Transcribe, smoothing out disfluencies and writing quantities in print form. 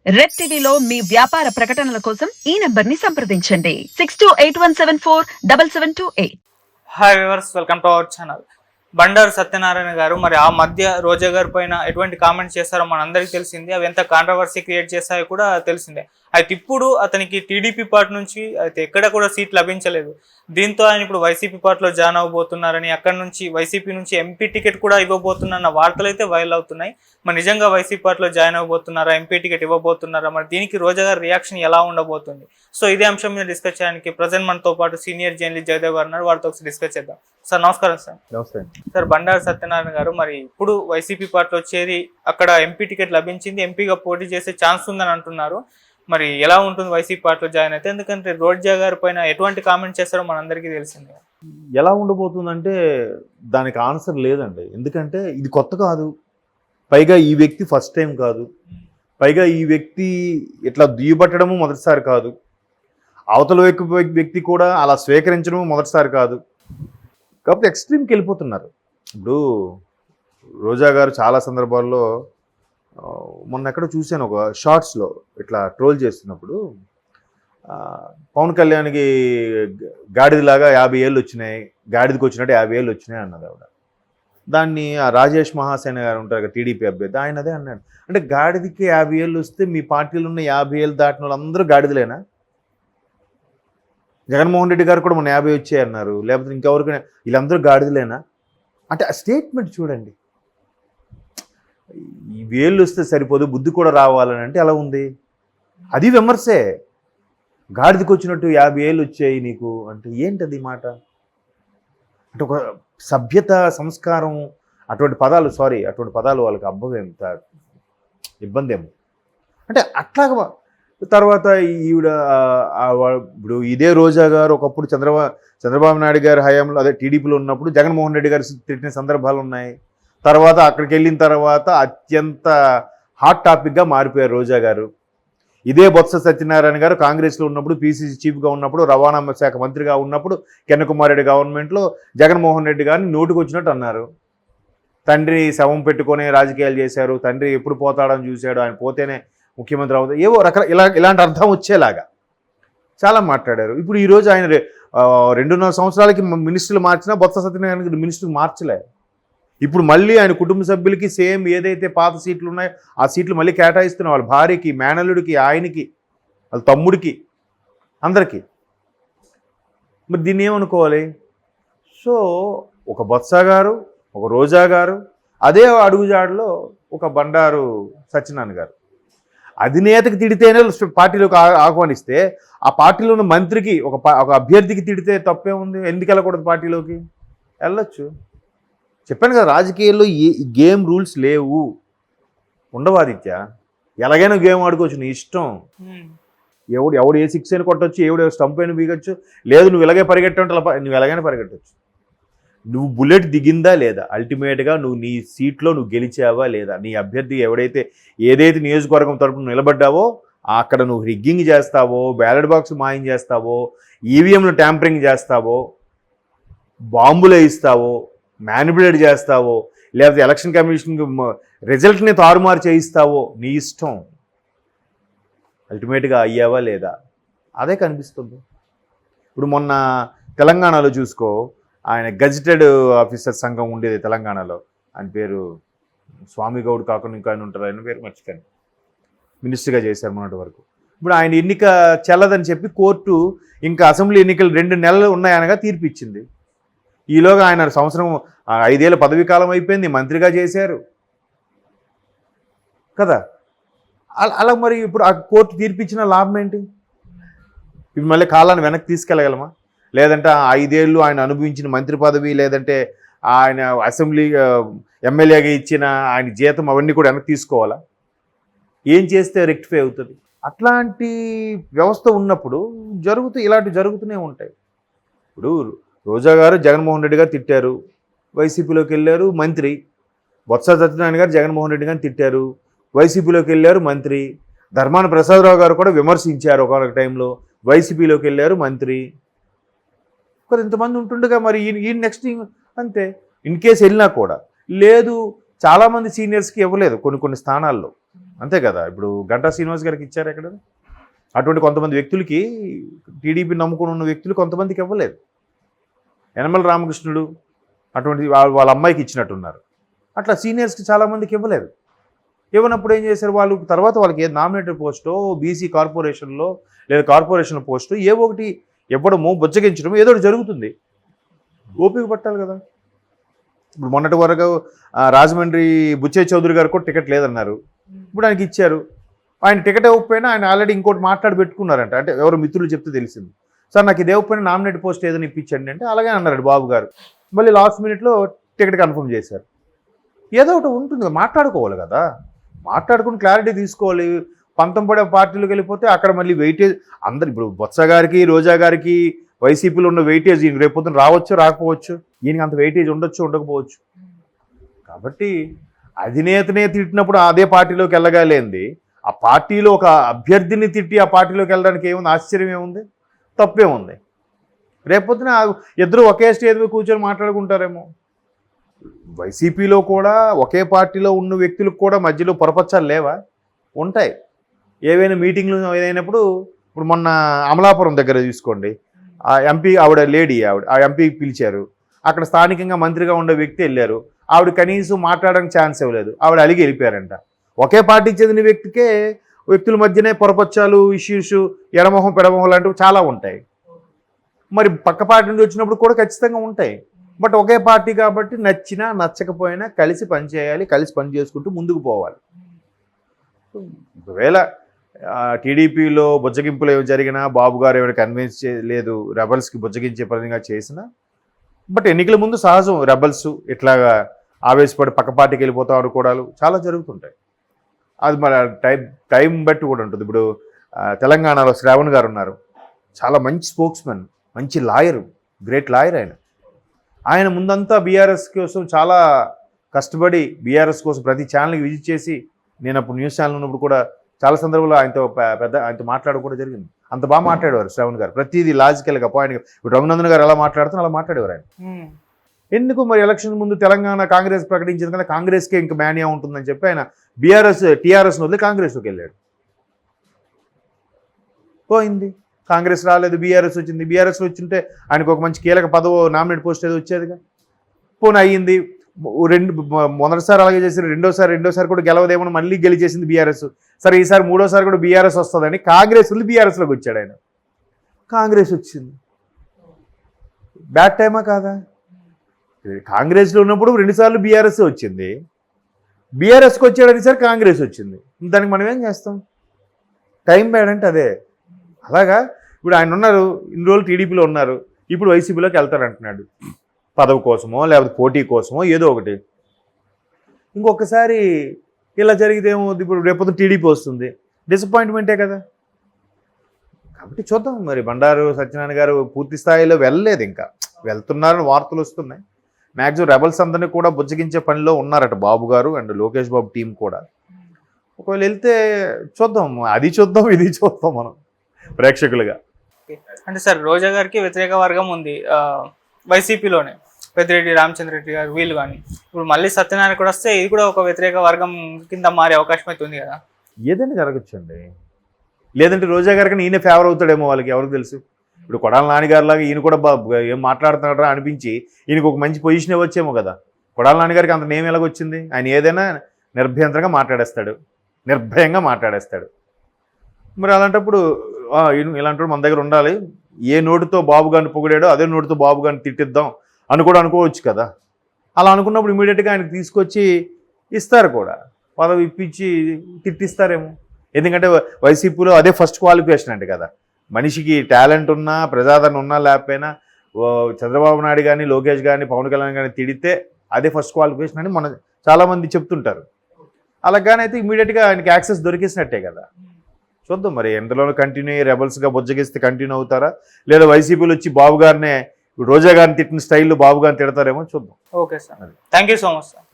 Red టీవీలో మీ వ్యాపార ప్రకటనల కోసం ఈ నంబర్ని సంప్రదించండి 6281747728. Hi viewers, welcome to our channel. Bandaru Satyanarayana గారు మరి ఆ మధ్య రోజా గారి పైన ఎటువంటి కామెంట్స్ చేస్తారో మనందరికీ తెలిసింది. అవి ఎంత కాంట్రవర్సీ క్రియేట్ చేస్తాయో కూడా తెలిసిందే. అయితే ఇప్పుడు అతనికి టీడీపీ పార్టీ నుంచి అయితే ఎక్కడ కూడా సీట్ లభించలేదు. దీంతో ఆయన ఇప్పుడు వైసీపీ పార్టీలో జాయిన్ అవ్వబోతున్నారని, అక్కడ నుంచి వైసీపీ నుంచి ఎంపీ టికెట్ కూడా ఇవ్వబోతున్నారన్న వార్తలు అయితే వైరల్ అవుతున్నాయి. మరి నిజంగా వైసీపీ పార్టీలో జాయిన్ అవ్వబోతున్నారా, ఎంపీ టికెట్ ఇవ్వబోతున్నారా, మరి దీనికి రోజా గారి రియాక్షన్ ఎలా ఉండబోతుంది? సో ఇదే అంశం మీద డిస్కస్ చేయడానికి ప్రజెంట్ మనతో పాటు సీనియర్ జర్నలిస్ట్ జయదేవ్ గారు ఉన్నారు. వారితో ఒకసారి డిస్కస్ చేద్దాం. సార్ నమస్కారం. సార్ నమస్తే సార్, బండారు సత్యనారాయణ గారు మరి ఇప్పుడు వైసీపీ పార్టీలో చేరి అక్కడ ఎంపీ టికెట్ లభించింది, ఎంపీగా పోటీ చేసే ఛాన్స్ ఉందని అంటున్నారు. మరి ఎలా ఉంటుంది వైసీపీ పార్టీలో జాయిన్ అయితే? ఎందుకంటే రోజా గారి పైన ఎటువంటి కామెంట్ చేస్తారో మనందరికీ తెలిసిందే. ఎలా ఉండబోతుందంటే దానికి ఆన్సర్ లేదండి. ఎందుకంటే ఇది కొత్త కాదు, పైగా ఈ వ్యక్తి ఫస్ట్ టైం కాదు, పైగా ఈ వ్యక్తి ఇట్లా దుయ్యబట్టడము మొదటిసారి కాదు, అవతల వ్యక్తి కూడా అలా స్వీకరించడము మొదటిసారి కాదు. కాబట్టి ఎక్స్ట్రీమ్కి వెళ్ళిపోతున్నారు. ఇప్పుడు రోజా గారు చాలా సందర్భాల్లో మొన్న ఎక్కడో చూశాను, ఒక షార్ట్స్లో ఇట్లా ట్రోల్ చేస్తున్నప్పుడు పవన్ కళ్యాణ్కి గాడిదలాగా 50 ఏళ్ళు వచ్చినాయి, గాడిదకి వచ్చినట్టు 50 ఏళ్ళు వచ్చినాయి అన్నది ఆవిడ. దాన్ని ఆ రాజేష్ మహాసేన గారు ఉంటారు కదా, టీడీపీ అభ్యర్థి, ఆయన అదే అన్నాడు. అంటే గాడిదకి 50 ఏళ్ళు వస్తే మీ పార్టీలో ఉన్న 50 ఏళ్ళు దాటిన వాళ్ళందరూ గాడిదలేనా? జగన్మోహన్ రెడ్డి గారు కూడా మొన్న 50 వచ్చాయి అన్నారు, లేకపోతే ఇంకెవరికైనా వీళ్ళందరూ గాడిదలేనా? అంటే ఆ స్టేట్మెంట్ చూడండి. ఈ వేళ్ళు వస్తే సరిపోదు, బుద్ధి కూడా రావాలని అంటే ఎలా ఉంది? అది విమర్శే. గాడిదకి వచ్చినట్టు 50 ఏళ్ళు వచ్చాయి నీకు అంటే ఏంటది మాట? అంటే ఒక సభ్యత, సంస్కారం, అటువంటి పదాలు వాళ్ళకి అబ్బవేంత ఇబ్బంది ఏమో. అంటే అట్లాగా తర్వాత ఈవిడ ఇప్పుడు ఇదే రోజా గారు ఒకప్పుడు చంద్రబాబు నాయుడు గారి హయాంలో, అదే టీడీపీలో ఉన్నప్పుడు జగన్మోహన్ రెడ్డి గారు తిట్టిన సందర్భాలు ఉన్నాయి. తర్వాత అక్కడికి వెళ్ళిన తర్వాత అత్యంత హాట్ టాపిక్గా మారిపోయారు రోజా గారు. ఇదే బొత్స సత్యనారాయణ గారు కాంగ్రెస్లో ఉన్నప్పుడు, పీసీసీ చీఫ్గా ఉన్నప్పుడు, రవాణా శాఖ మంత్రిగా ఉన్నప్పుడు, కిరణ్ రెడ్డి గవర్నమెంట్లో జగన్మోహన్ రెడ్డి గారిని నోటుకు వచ్చినట్టు అన్నారు. తండ్రి శవం పెట్టుకొని రాజకీయాలు చేశారు, తండ్రి ఎప్పుడు పోతాడని చూశాడు, ఆయన పోతేనే ముఖ్యమంత్రి అవుతాడు, ఏవో ఇలాంటి అర్థం వచ్చేలాగా చాలా మాట్లాడారు. ఇప్పుడు ఈరోజు ఆయన 2.5 సంవత్సరాలకి మినిస్టర్లు మార్చినా బొత్స సత్యనారాయణ మినిస్టర్లు మార్చలే. ఇప్పుడు మళ్ళీ ఆయన కుటుంబ సభ్యులకి సేమ్ ఏదైతే పాత సీట్లు ఉన్నాయో ఆ సీట్లు మళ్ళీ కేటాయిస్తున్నారు. వాళ్ళ భార్యకి, మేనల్లుడికి, ఆయనకి, వాళ్ళ తమ్ముడికి, అందరికీ. మరి దీన్ని ఏమనుకోవాలి? సో ఒక బొత్స గారు, ఒక రోజా గారు, అదే అడుగుజాడలో ఒక బండారు సత్యనారాయణ గారు. అధినేతకి తిడితేనే పార్టీలోకి ఆహ్వానిస్తే, ఆ పార్టీలో ఉన్న మంత్రికి, ఒక అభ్యర్థికి తిడితే తప్పే ఉంది? ఎందుకు వెళ్ళకూడదు? పార్టీలోకి వెళ్ళొచ్చు. చెప్పాను కదా, రాజకీయాల్లో గేమ్ రూల్స్ లేవు, ఉండవు ఆదిత్య. ఎలాగైనా గేమ్ ఆడుకోవచ్చు, నీ ఇష్టం. ఎవడు ఏ 6 అయినా కొట్టచ్చు, ఎవడు స్టంప్ అయినా బీగచ్చు. లేదు నువ్వు ఇలాగే పరిగెట్టంటే నువ్వు ఎలాగైనా పరిగెట్టచ్చు. నువ్వు బుల్లెట్ దిగిందా లేదా, అల్టిమేట్గా నువ్వు నీ సీట్లో నువ్వు గెలిచావా లేదా, నీ అభ్యర్థి ఏదైతే నియోజకవర్గం తరపున నిలబడ్డావో అక్కడ నువ్వు రిగ్గింగ్ చేస్తావో, బ్యాలెట్ బాక్స్ మాయం చేస్తావో, ఈవీఎంలు ట్యాంపరింగ్ చేస్తావో, బాంబులు వేయిస్తావో, మ్యానిపులేట్ చేస్తావో, లేకపోతే ఎలక్షన్ కమిషన్కి రిజల్ట్ని తారుమారు చేయిస్తావో, నీ ఇష్టం. అల్టిమేట్గా అయ్యావా లేదా అదే కనిపిస్తుంది. ఇప్పుడు మొన్న తెలంగాణలో చూసుకో, ఆయన గెజిటెడ్ ఆఫీసర్ సంఘం ఉండేది తెలంగాణలో, ఆయన పేరు స్వామి గౌడ్ కాకుండా ఇంకా ఆయన ఉంటారు, ఆయన పేరు మర్చిపోయాను, మినిస్టర్గా చేశారు మొన్నటి వరకు. ఇప్పుడు ఆయన ఎన్నిక చెల్లదని చెప్పి కోర్టు ఇంకా అసెంబ్లీ ఎన్నికలు 2 నెలలు ఉన్నాయనగా తీర్పు ఇచ్చింది. ఈలోగా ఆయన 5 ఏళ్ళ పదవీ కాలం అయిపోయింది, మంత్రిగా చేశారు కదా. అలా మరి ఇప్పుడు ఆ కోర్టు తీర్పు ఇచ్చిన లాభం ఏంటి? ఇప్పుడు మళ్ళీ కాలాన్ని వెనక్కి తీసుకెళ్ళగలమా? లేదంటే 5 ఏళ్ళు ఆయన అనుభవించిన మంత్రి పదవి, లేదంటే ఆయన అసెంబ్లీ ఎమ్మెల్యేగా ఇచ్చిన ఆయన జీతం, అవన్నీ కూడా వెనక్కి తీసుకోవాలా? ఏం చేస్తే రెక్టిఫై అవుతుంది? అట్లాంటి వ్యవస్థ ఉన్నప్పుడు ఇలాంటివి జరుగుతూనే ఉంటాయి. ఇప్పుడు రోజా గారు జగన్మోహన్ రెడ్డి గారు తిట్టారు, వైసీపీలోకి వెళ్ళారు మంత్రి. బొత్స సత్యనారాయణ గారు జగన్మోహన్ రెడ్డి గారిని తిట్టారు, వైసీపీలోకి వెళ్ళారు మంత్రి. ధర్మాన ప్రసాదరావు గారు కూడా విమర్శించారు ఒక టైంలో, వైసీపీలోకి వెళ్ళారు మంత్రి. ఇంతమంది ఉంటుండగా మరి ఈ నెక్స్ట్ అంతే. ఇన్ కేసు వెళ్ళినా కూడా లేదు, చాలామంది సీనియర్స్కి ఇవ్వలేదు కొన్ని స్థానాల్లో, అంతే కదా. ఇప్పుడు గంటా శ్రీనివాస్ గారికి ఇచ్చారు ఎక్కడ, అటువంటి కొంతమంది వ్యక్తులకి టీడీపీ నమ్ముకుని ఉన్న వ్యక్తులు కొంతమందికి ఇవ్వలేదు. యనమల రామకృష్ణుడు అటువంటి వాళ్ళ అమ్మాయికి ఇచ్చినట్టున్నారు. అట్లా సీనియర్స్కి చాలామందికి ఇవ్వలేదు. ఇవ్వనప్పుడు ఏం చేశారు వాళ్ళు, తర్వాత వాళ్ళకి నామినేటెడ్ పోస్టో బీసీ కార్పొరేషన్లో లేదా కార్పొరేషన్ పోస్టు ఏవో ఒకటి ఇవ్వడము బుజ్జగించడము ఏదో ఒకటి జరుగుతుంది. ఓపిక పట్టాలి కదా. ఇప్పుడు మొన్నటి వరకు రాజమండ్రి బుచ్చయ్య చౌదరి గారు కూడా టికెట్ లేదన్నారు, ఇప్పుడు ఆయనకి ఇచ్చారు. ఆయన టికెట్ ఇవ్వకపోయినా ఆయన ఆల్రెడీ ఇంకోటి మాట్లాడి పెట్టుకున్నారంట. అంటే ఎవరు మిత్రులు చెప్తే తెలిసింది, సార్ నాకు ఇది ఇవ్వకపోయినా నామినేట్ పోస్ట్ ఏదైనా ఇప్పించండి అంటే అలాగే అన్నాడు బాబు గారు. మళ్ళీ లాస్ట్ మినిట్లో టికెట్ కన్ఫర్మ్ చేశారు. ఏదో ఒకటి ఉంటుంది, మాట్లాడుకోవాలి కదా, మాట్లాడుకుని క్లారిటీ తీసుకోవాలి. పంతం పడే పార్టీలకు వెళ్ళిపోతే అక్కడ మళ్ళీ వెయిటేజ్ అందరు, ఇప్పుడు బొత్స గారికి రోజా గారికి వైసీపీలో ఉన్న వెయిటేజ్ ఈయన రేపు పొద్దున రావచ్చు రాకపోవచ్చు, ఈయనకి అంత వెయిటేజ్ ఉండొచ్చు ఉండకపోవచ్చు. కాబట్టి అధినేతనే తిట్టినప్పుడు అదే పార్టీలోకి వెళ్ళగాలేంది, ఆ పార్టీలో ఒక అభ్యర్థిని తిట్టి ఆ పార్టీలోకి వెళ్ళడానికి ఏముంది, ఆశ్చర్యం ఏముంది, తప్పేముంది. రేపొద్దున ఇద్దరు ఒకే స్టేజ్ మీద కూర్చొని మాట్లాడుకుంటారేమో. వైసీపీలో కూడా ఒకే పార్టీలో ఉన్న వ్యక్తులకు కూడా మధ్యలో పొరపచ్చాలు లేవా, ఉంటాయి. ఏవైనా మీటింగ్లు ఏదైనప్పుడు, ఇప్పుడు మొన్న అమలాపురం దగ్గర చూసుకోండి, ఆ ఎంపీ ఆవిడ లేడీ, ఆ ఎంపీ పిలిచారు, అక్కడ స్థానికంగా మంత్రిగా ఉండే వ్యక్తి వెళ్ళారు, ఆవిడ కనీసం మాట్లాడడానికి ఛాన్స్ ఇవ్వలేదు, ఆవిడ అలిగి వెళ్ళిపోయారంట. ఒకే పార్టీకి చెందిన వ్యక్తుల మధ్యనే పొరపచ్చాలు, ఇష్యూస్, ఎడమొహం పెడమొహం లాంటివి చాలా ఉంటాయి. మరి పక్క పార్టీ నుండి వచ్చినప్పుడు కూడా ఖచ్చితంగా ఉంటాయి. బట్ ఒకే పార్టీ కాబట్టి నచ్చినా నచ్చకపోయినా కలిసి పనిచేయాలి, కలిసి పని చేసుకుంటూ ముందుకు పోవాలి. ఒకవేళ టీడీపీలో బుజ్జగింపులు ఏమి జరిగినా, బాబు గారు ఏమైనా కన్విన్స్ చేయలేదు, రెబల్స్కి బుజ్జగించే పనిగా చేసినా, బట్ ఎన్నికల ముందు సహజం రెబల్స్ ఇట్లాగా ఆవేశపడి పక్క పార్టీకి వెళ్ళిపోతాం అనుకోవడాలు చాలా జరుగుతుంటాయి. అది మన టైం బట్టి కూడా ఉంటుంది. ఇప్పుడు తెలంగాణలో శ్రావణ్ గారు ఉన్నారు, చాలా మంచి స్పోక్స్మెన్, మంచి లాయరు, గ్రేట్ లాయర్. ఆయన ముందంతా బీఆర్ఎస్ కోసం చాలా కష్టపడి బీఆర్ఎస్ కోసం ప్రతి ఛానల్కి విజిట్ చేసి, నేను అప్పుడు న్యూస్ ఛానల్ ఉన్నప్పుడు కూడా చాలా సందర్భంలో ఆయనతో మాట్లాడడం కూడా జరిగింది. అంత బాగా మాట్లాడేవారు శ్రవణ్ గారు, ప్రతిదీ లాజికల్గా పాయింట్గా. ఇప్పుడు రఘునందన్ గారు ఎలా మాట్లాడుతున్నా అలా మాట్లాడేవారు ఆయన. ఎందుకు మరి ఎలక్షన్ ముందు తెలంగాణ కాంగ్రెస్ ప్రకటించింది కదా, కాంగ్రెస్కే ఇంకా మేనియా ఉంటుందని చెప్పి ఆయన టీఆర్ఎస్ని వదిలి కాంగ్రెస్లోకి వెళ్ళాడు. పోయింది, కాంగ్రెస్ రాలేదు, బీఆర్ఎస్ వచ్చింది. బీఆర్ఎస్లో వచ్చింటే ఆయనకు ఒక మంచి కీలక పదవి, నామినేట్ పోస్ట్ ఏదో వచ్చేదిగా. పోనీ అయ్యింది, మొదటిసారి అలాగే చేసి రెండోసారి కూడా గెలవదేమో, మళ్ళీ గెలిచేసింది బీఆర్ఎస్. సరే ఈసారి మూడోసారి కూడా బీఆర్ఎస్ వస్తుందని కాంగ్రెస్ వదిలి బీఆర్ఎస్లోకి వచ్చాడు ఆయన. కాంగ్రెస్ వచ్చింది, బ్యాడ్ టైమా కాదా? కాంగ్రెస్లో ఉన్నప్పుడు 2 సార్లు బీఆర్ఎస్ వచ్చింది, బీఆర్ఎస్కి వచ్చాడు ఈసారి కాంగ్రెస్ వచ్చింది. దానికి మనం ఏం చేస్తాం? టైం బ్యాడ్ అంటే అదే. అలాగా ఇప్పుడు ఆయన ఉన్నారు, ఇన్ని రోజులు టీడీపీలో ఉన్నారు, ఇప్పుడు వైసీపీలోకి వెళ్తారంటున్నాడు, పదవి కోసమో లేకపోతే పోటీ కోసమో ఏదో ఒకటి. ఇంకొకసారి ఇలా జరిగితే ఏమవుతుంది, ఇప్పుడు రేపొద్దు టీడీపీ వస్తుంది, డిసప్పాయింట్మెంటే కదా. కాబట్టి చూద్దాం. మరి బండారు సత్యనారాయణ గారు పూర్తి స్థాయిలో వెళ్ళలేదు, ఇంకా వెళ్తున్నారని వార్తలు వస్తున్నాయి. మ్యాక్సిమం రెబల్స్ అందరినీ కూడా బుజ్జగించే పనిలో ఉన్నారట బాబు గారు అండ్ లోకేష్ బాబు టీం కూడా. ఒకవేళ వెళ్తే చూద్దాం, అది చూద్దాం ఇది చూద్దాం మనం ప్రేక్షకులుగా. అంటే సార్ రోజా గారికి వ్యతిరేక వర్గం ఉంది వైసీపీలోనే, పెద్దిరెడ్డి రామచంద్రరెడ్డి గారు వీళ్ళు కానీ. ఇప్పుడు మళ్ళీ సత్యనారాయణ కూడా వస్తే ఇది కూడా ఒక వ్యతిరేక వర్గం కింద మారే అవకాశం అయితే ఉంది కదా. ఏదైనా జరగచ్చండి, లేదంటే రోజా గారికి ఈయన ఫేవర్ అవుతాడేమో, వాళ్ళకి ఎవరికి తెలుసు. ఇప్పుడు కొడాల నాన్నగారిలాగా ఈయన కూడా ఏం మాట్లాడుతున్నాడా అనిపించి ఈయనకు ఒక మంచి పొజిషన్ ఇవ్వచ్చేమో కదా. కొడాల నాన్నగారికి అంత నేమ్ ఎలాగొచ్చింది, ఆయన ఏదైనా నిర్భయంగా మాట్లాడేస్తాడు. మరి అలాంటప్పుడు ఇలాంటి మన దగ్గర ఉండాలి, ఏ నోటితో బాబు గారిని పొగిడాడో అదే నోటితో బాబు గారిని తిట్టిద్దాం అని కూడా అనుకోవచ్చు కదా. అలా అనుకున్నప్పుడు ఇమీడియట్గా ఆయనకు తీసుకొచ్చి ఇస్తారు కూడా, పదవి ఇప్పించి తిట్టిస్తారేమో. ఎందుకంటే వైసీపీలో అదే ఫస్ట్ క్వాలిఫికేషన్ అంటే కదా, మనిషికి టాలెంట్ ఉన్నా ప్రజాదరణ ఉన్నా లేకపోయినా చంద్రబాబు నాయుడు కానీ లోకేష్ కానీ పవన్ కళ్యాణ్ కానీ తిడితే అదే ఫస్ట్ క్వాలిఫికేషన్ అని మన చాలామంది చెప్తుంటారు. అలాగైతే ఇమీడియట్గా ఆయనకి యాక్సెస్ దొరికేసినట్టే కదా. చూద్దాం మరి ఎందులోనూ కంటిన్యూ రెబల్స్గా బుజ్జగిస్తే కంటిన్యూ అవుతారా, లేదా వైసీపీలో వచ్చి బాబు గారినే రోజా గారిని తిట్టిన స్టైల్లో బాబు గారిని తిడతారేమో చూద్దాం. Okay sir, thank you so much sir.